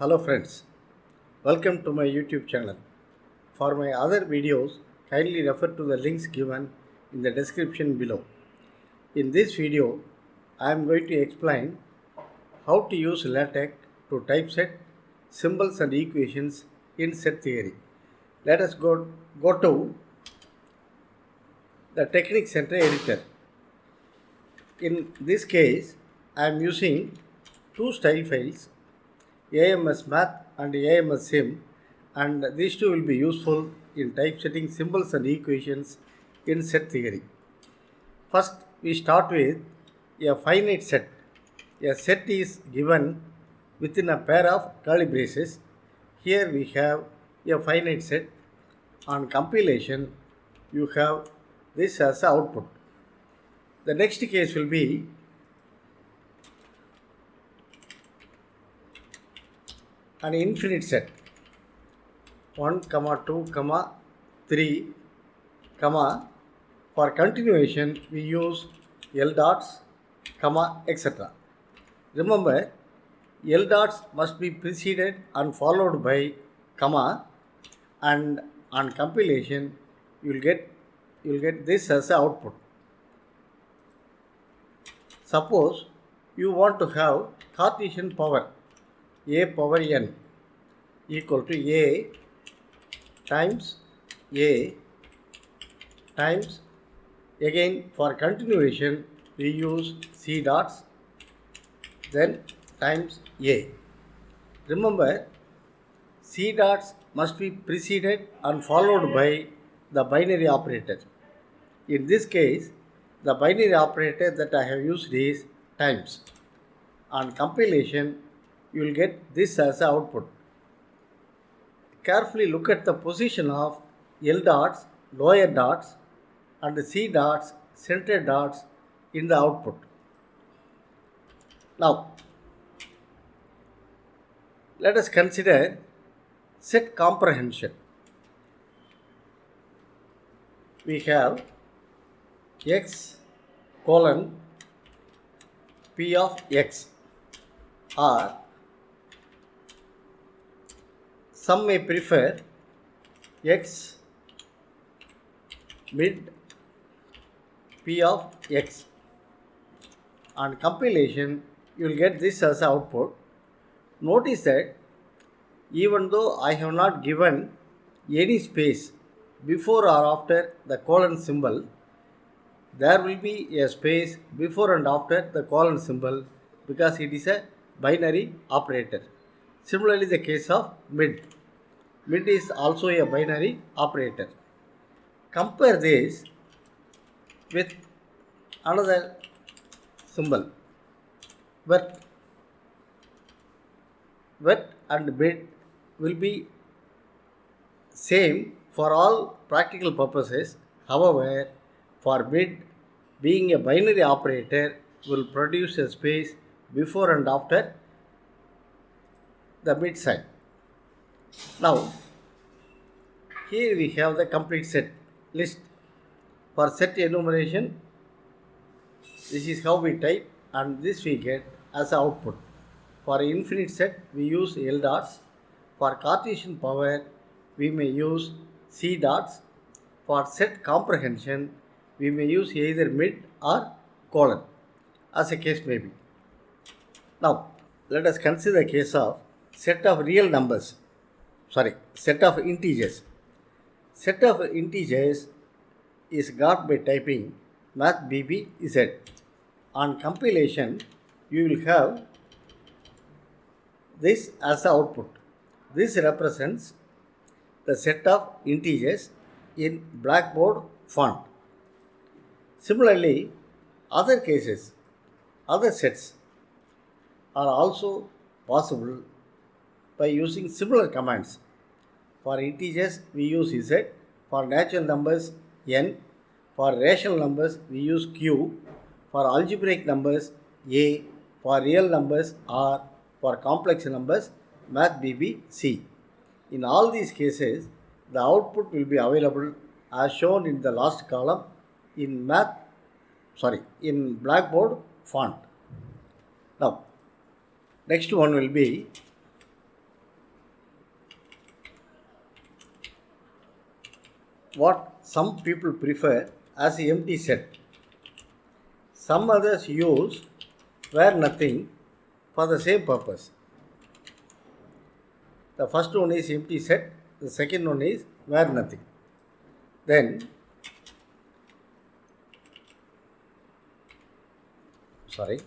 Hello friends, welcome to my YouTube channel. For my other videos, kindly refer to the links given in the description below. In this video, I am going to explain how to use LaTeX to typeset symbols and equations in set theory. Let us go to the Technic Center editor. In this case, I am using two style files, AMS Math and AMS Sim, and these two will be useful in typesetting symbols and equations in set theory. First, we start with a finite set. A set is given within a pair of curly braces. Here we have a finite set. On compilation, you have this as the output. The next case will be an infinite set. 1, 2, 3, for continuation we use L dots, etc. Remember, L dots must be preceded and followed by comma, and on compilation you will get this as the output. Suppose you want to have Cartesian power a power n equal to a times a times, again for continuation we use c dots, then times a. Remember, c dots must be preceded and followed by the binary operator. In this case, the binary operator that I have used is times. On compilation, you will get this as the output. Carefully look at the position of L dots, lower dots, and C dots, center dots in the output. Now, let us consider set comprehension. We have x colon p of x, or some may prefer x mid p of x. On compilation, you will get this as output. Notice that even though I have not given any space before or after the colon symbol, there will be a space before and after the colon symbol because it is a binary operator. Similarly, the case of mid. Mid is also a binary operator. Compare this with another symbol. Wet and mid will be same for all practical purposes. However, for mid, being a binary operator, will produce a space before and after the mid sign. Now, here we have the complete set list. For set enumeration, this is how we type, and this we get as output. For infinite set, we use L dots. For Cartesian power, we may use C dots. For set comprehension, we may use either mid or colon, as a case may be. Now, let us consider the case of set of real numbers. Set of integers. Set of integers is got by typing math bbz. On compilation, you will have this as the output. This represents the set of integers in Blackboard font. Similarly, other sets are also possible by using similar commands. For integers, we use z. For natural numbers, n. For rational numbers, we use q. For algebraic numbers, a. For real numbers, r. For complex numbers, math c. In all these cases, the output will be available as shown in the last column in Blackboard font. Now, next one will be what some people prefer as empty set. Some others use where nothing for the same purpose. The first one is empty set, the second one is where nothing. Then, sorry,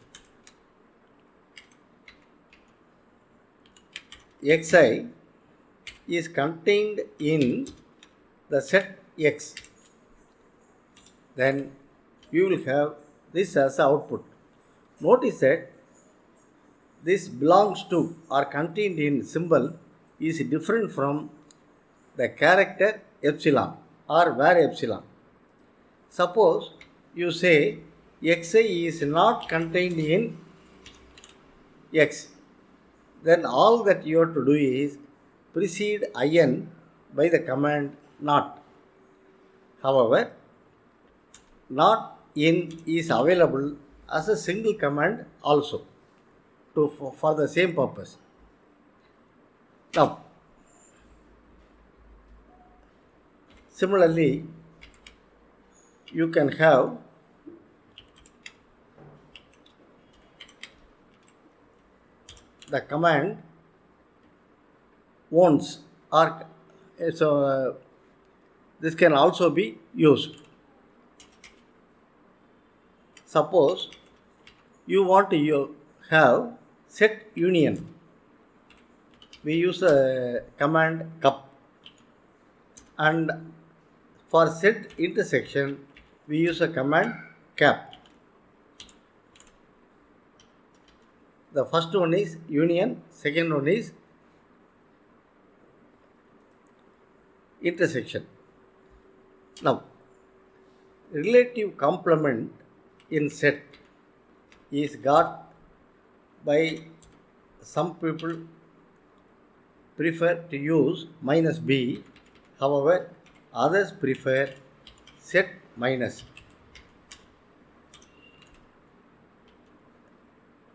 xi is contained in the set x. Then we will have this as output. Notice that this belongs to or contained in symbol is different from the character epsilon or where epsilon. Suppose you say xi is not contained in x, then all that you have to do is precede in by the command not. However, not in is available as a single command also for the same purpose. Now, similarly, you can have the command once or so this can also be used. Suppose you want to have set union. We use a command cup, and for set intersection we use a command cap. The first one is union, second one is intersection. Now, relative complement in set is got by some people prefer to use minus b, however others prefer set minus.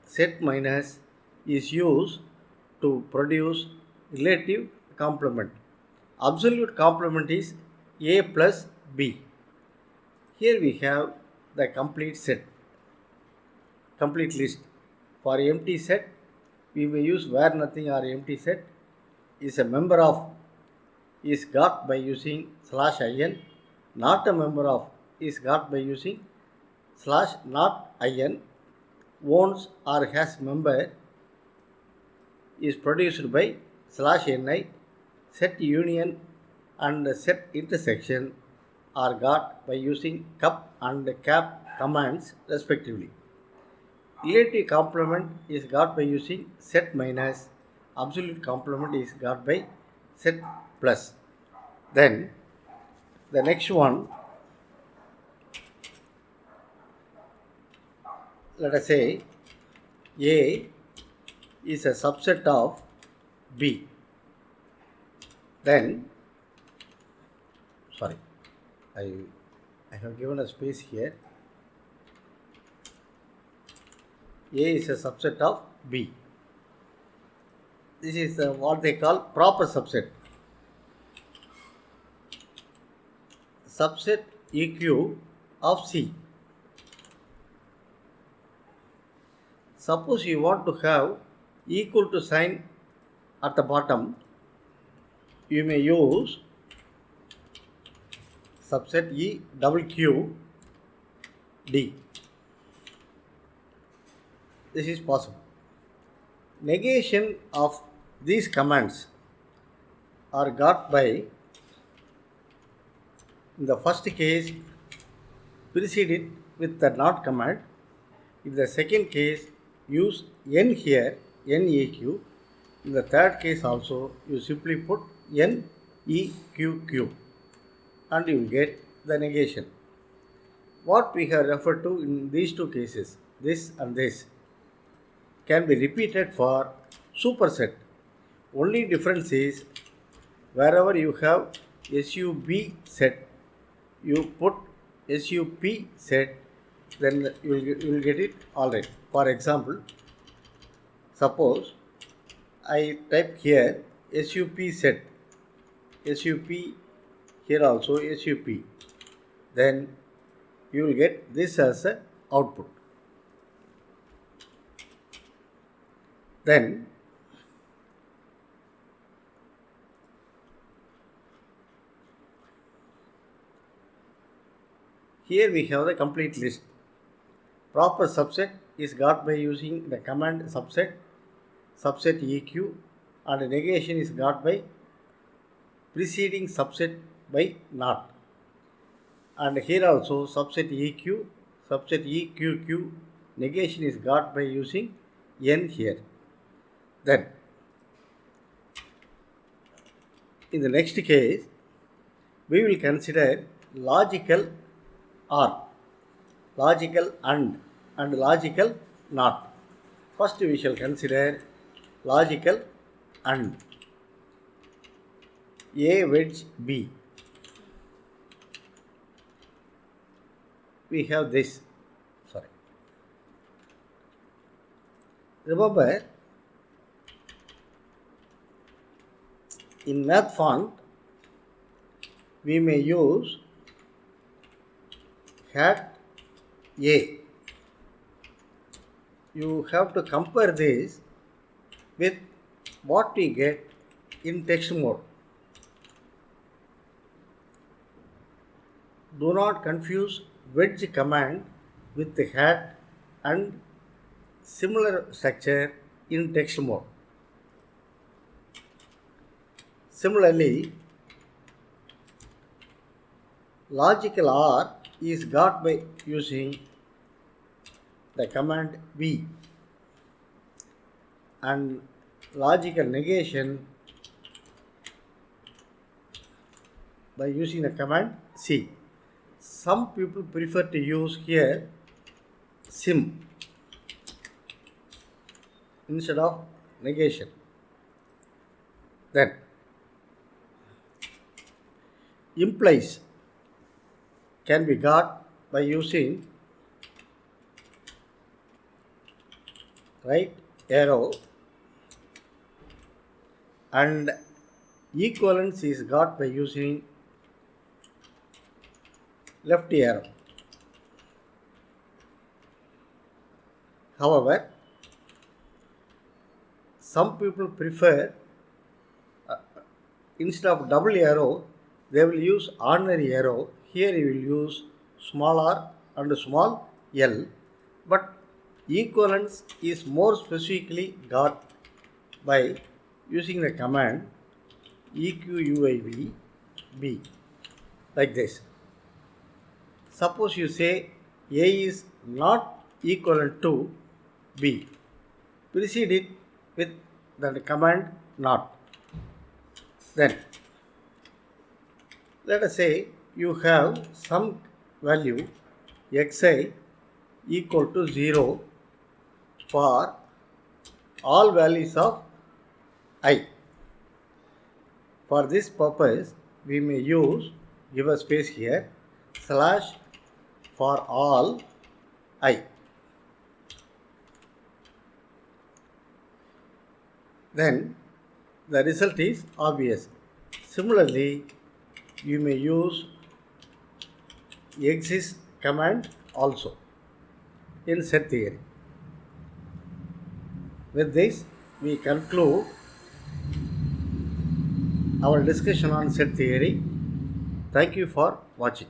Set minus is used to produce relative complement. Absolute complement is a plus b. Here we have the complete set, complete list. For empty set, we may use where nothing or empty set is a member of is got by using /in, not a member of is got by using /not in, owns or has member is produced by /ni, set union and set intersection are got by using cup and cap commands respectively. Relative complement is got by using set minus, absolute complement is got by set plus. Then the next one, let us say A is a subset of B. Then, sorry, I have given a space here. A is a subset of B. This is what they call proper subset. Subset EQ of C. Suppose you want to have equal to sign at the bottom, you may use subset E double Q D. This is possible. Negation of these commands are got by, in the first case, precede it with the not command. In the second case, use n here, neq. In the third case also, you simply put neqq and you get the negation. What we have referred to in these two cases, this and this, can be repeated for superset. Only difference is wherever you have sub set, you put sup set, then you will get it all right. For example, suppose I type here sup set, sup here also SUP. Then you will get this as a output. Then here we have the complete list. Proper subset is got by using the command subset EQ, and negation is got by preceding subset by not. And here also subset EQQ, negation is got by using n here. Then in the next case we will consider logical or, logical and logical not. First we shall consider logical and. A wedge B. We have this. Sorry. Remember, in math font, we may use hat A. You have to compare this with what we get in text mode. Do not confuse wedge command with the hat and similar structure in text mode. Similarly, logical OR is got by using the command B, and logical negation by using the command C. Some people prefer to use here sim instead of negation. Then implies can be got by using right arrow, and equivalence is got by using left arrow. However, some people prefer instead of double arrow they will use ordinary arrow. Here you will use small r and small l, but equivalence is more specifically got by using the command EQUIV B, like this. Suppose you say A is not equivalent to B, precede it with the command not. Then let us say you have some value xi equal to 0 for all values of I. For this purpose, we may use, give a space here, slash for all I. Then the result is obvious. Similarly, you may use exist command also in set theory. With this, we conclude our discussion on set theory. Thank you for watching.